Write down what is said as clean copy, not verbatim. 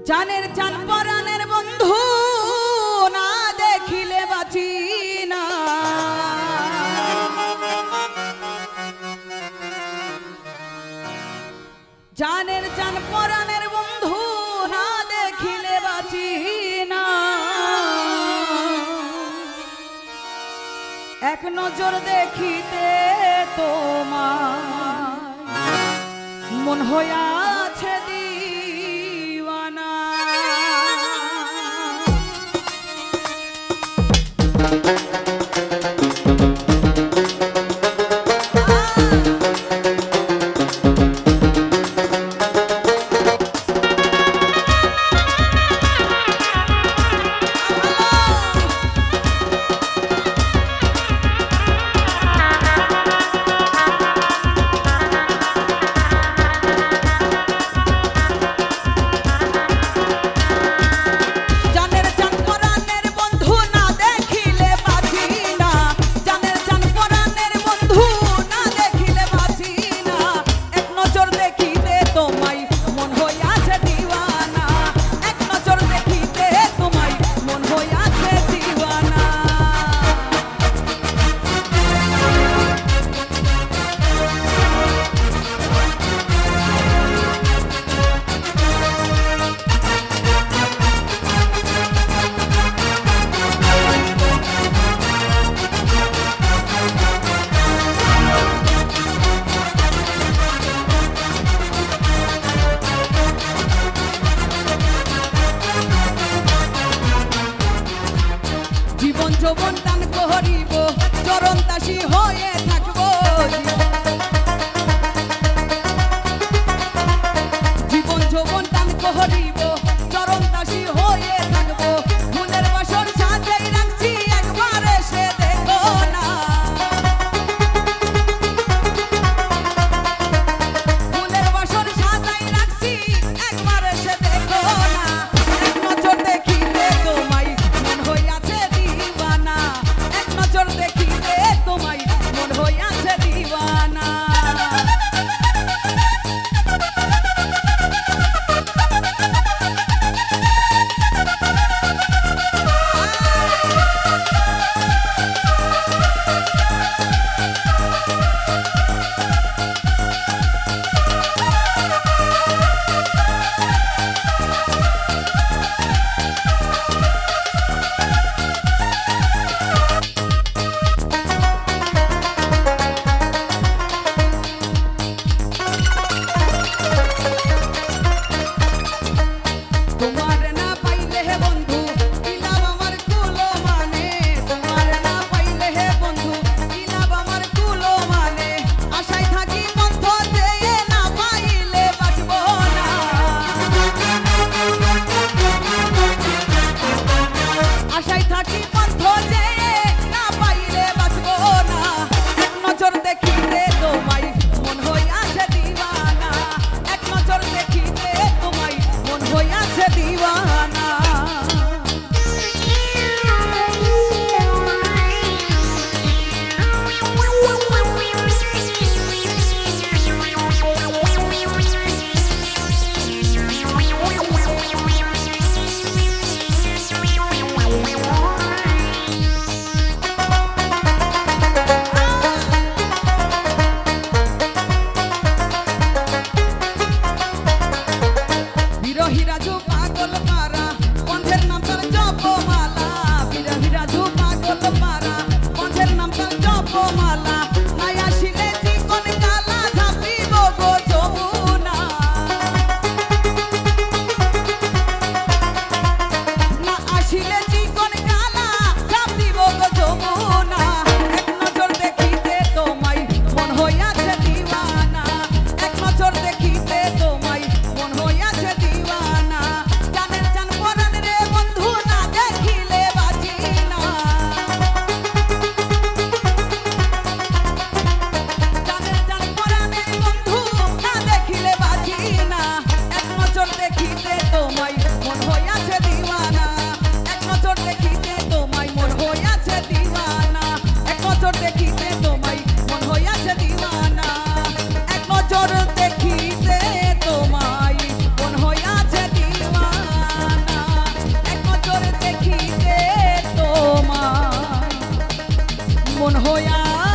জানের জান পরাণের বন্ধু না দেখিলে বাঁচি না। জানের জান পরাণের বন্ধু না দেখিলে বাঁচি না। এক নজর দেখিতে তোমার মন হইয়াছে দিওয়ানা। যৌবন দান করিব চরণ দাসী হয়ে থাকব। জীবন যৌবন দান করিব চরণ দাসী হয়ে থাকব। ফুলের বাসর সাজাই রাখছি একবার এসে দেখো না। ফুলের বাসর সাজাই রাখছি একবার এসে দেখো না। এক নজর দেখিতে তোমায় মন হইয়াছে দিওয়ানা। এক নজর দেখিতে তোমায় মন হইয়াছে দিওয়ানা। দেখিতে তোমায় মন হইয়াছে দিওয়ানা। এক নজর দেখিতে তোমায় মন হইয়াছে দিওয়ানা। মন হইয়া